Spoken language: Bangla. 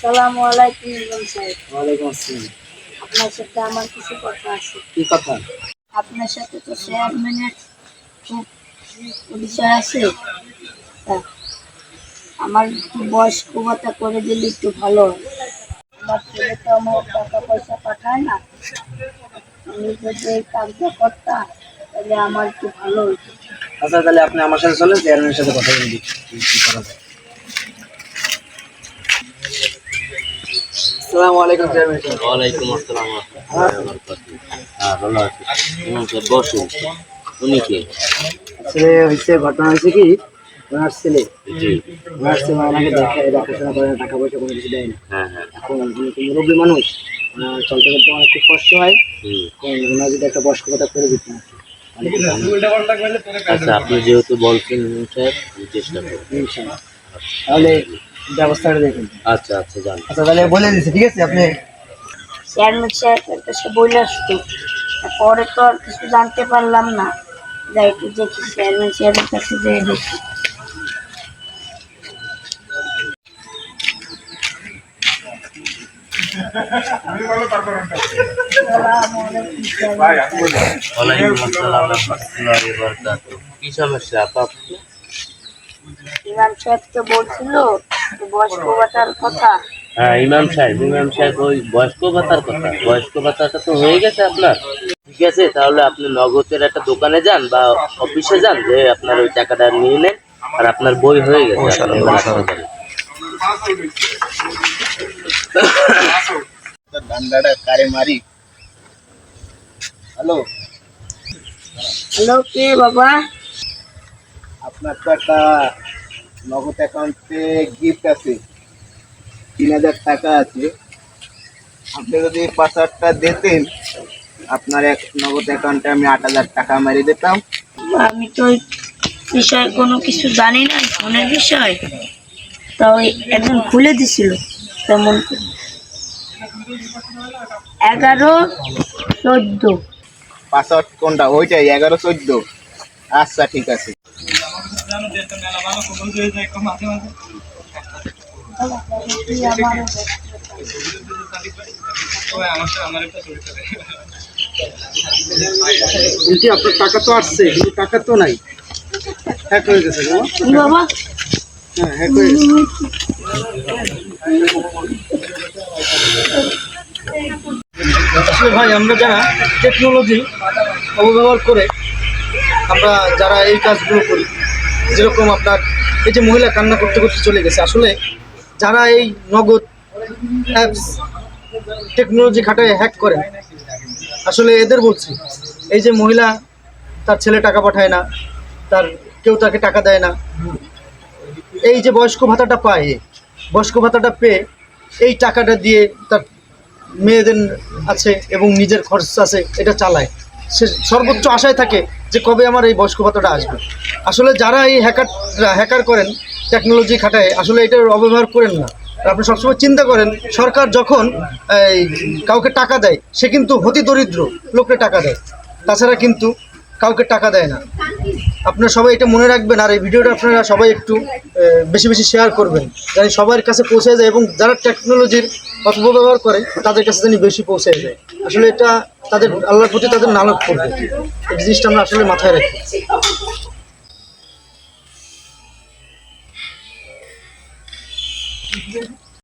আসসালামু আলাইকুম ইমাম সাহেব। ওয়ালাইকুম আসসালাম। আপনার সাথে আমার কিছু কথা আছে। কি কথা? আপনার সাথে তো চেয়ারম্যানের খুব পরিচয় আছে। তা আমার একটু বয়স্ক ভাতা করে দিলে একটু ভালো হয়। আমার ছেলে তো আমার টাকা পয়সা পাঠায় না। আমি যদি এই কাজটা করতাম তাহলে আমার একটু ভালো হতো। আচ্ছা, তাহলে আপনি আমার সাথে চলেন, চেয়ারম্যানের সাথে কথা বলে দেখি কি করা যায়। আসসালামু আলাইকুম চেয়ারম্যান সাহেব। ওয়ালাইকুম আসসালাম ওয়া রাহমাতুল্লাহি ওয়া বারাকাতুহু। হ্যাঁ, ভালো আছি। ইমাম সাহেব বসুন। উনি কে? আসলে হয়েছে, ঘটনা হয়েছে কি, ওনার ছেলে জি। ওনাকে দেখাশোনা করে না, টাকা পয়সা কোনো কিছু দেয় না। হ্যাঁ, হ্যাঁ। এখন উনি তো মুরব্বী মানুষ, ওনার চলতে চলতে অনেক খুব কষ্ট হয়। হুম। ওনার যদি একটা বয়স্ক ভাতা করে দিতে হয় আচ্ছা, আপনি যেহেতু বলছেন ইমাম সাহেব, আমি চেষ্টা করব। ইনশাআল্লাহ। তাহলে ব্যবস্থাটা দেখুন। আচ্ছা, আচ্ছা, যান। আচ্ছা, তাহলে বলে দিচ্ছি, ঠিক আছে? আপনি চেয়ারম্যান সাহেবের কাছে বলে আসতো, পরে তো আর কিছু জানতে পারলাম না। যাই একটু দেখি চেয়ারম্যান সাহেবের কাছে যেয়ে দেখি। ওয়ালাইকুম আসসালাম ওয়া রাহমাতুল্লাহি ওয়া বারাকাতুহু। কি সমস্যা আপা? ইমাম সাহেব তো বলছিল বয়স্ক ভাতার কথা। হ্যাঁ, ইমাম সাহেব ওই বয়স্ক ভাতার কথা। বয়স্ক ভাতাটা তো হয়ে গেছে আপনার। ঠিক আছে, তাহলে আপনি নগদের একটা দোকানে যান বা অফিসে যান, যে আপনার ওই টাকাটা নিয়ে নেন, আর আপনার বই হয়ে গেছে। আপনি এবার আসতে পারেন। ধান্দাটা কারে মারি। হ্যালো, হ্যালো, কে বাবা? আপনার তো একটা নগদ অ্যাকাউন্টে গিফট আছে, 3000 টাকা আছে। আপনি যদি 5,000 দিতেন, আপনার এক নগদ অ্যাকাউন্টে আমি 8,000 টাকা মেরে দিতাম। আমি তো ওই বিষয়ে কোনো কিছু জানি না, ফোনের বিষয়। তা ওই একজন খুলে দিছিল তেমন করে। 11-14। পাসওয়ার্ড কোনটা? ওইটাই 11-14। আচ্ছা, ঠিক আছে। বলছি, আপনার টাকা তো আসছে, কিন্তু টাকা তো নাই, হ্যাক হয়ে গেছে। বাবা, হ্যাঁ, হ্যাক হয়ে গেছে। আসলে ভাই, আমরা যারা টেকনোলজি অপব্যবহার করে আমরা যারা এই কাজগুলো করি, যেরকম আপনার এই যে মহিলা কান্না করতে করতে চলে গেছে, আসলে যারা এই নগদ অ্যাপস টেকনোলজি খাটায় হ্যাক করেন, আসলে এদের বলছি, এই যে মহিলা, তার ছেলে টাকা পাঠায় না, কেউ তাকে টাকা দেয় না, এই যে বয়স্ক ভাতাটা পায়, বয়স্ক ভাতাটা পেয়ে এই টাকাটা দিয়ে তার মেয়েদের আছে এবং নিজের খরচ আছে, এটা চালায়। সে সর্বোচ্চ আশায় থাকে যে কবে আমার এই বয়স্ক ভাতাটা আসবে। আসলে যারা এই হ্যাকার করেন টেকনোলজি খাটায়, আসলে এটার অব্যবহার করেন না। আপনি সবসময় চিন্তা করেন, সরকার যখন এই কাউকে টাকা দেয়, সে কিন্তু অতি দরিদ্র লোককে টাকা দেয়, তাছাড়া কিন্তু কাউকে টাকা দেয় না। আপনারা সবাই এটা মনে রাখবেন, আর এই ভিডিওটা আপনারা সবাই একটু বেশি বেশি শেয়ার করবেন, যেন সবার কাছে পৌঁছে যায়, এবং যারা টেকনোলজির অপব্যবহার করে তাদের কাছে যেন বেশি পৌঁছে যায়। আসলে এটা তাদের আল্লাহর প্রতি তাদের নালক করবে, এই জিনিসটা আমরা আসলে মাথায় রাখি।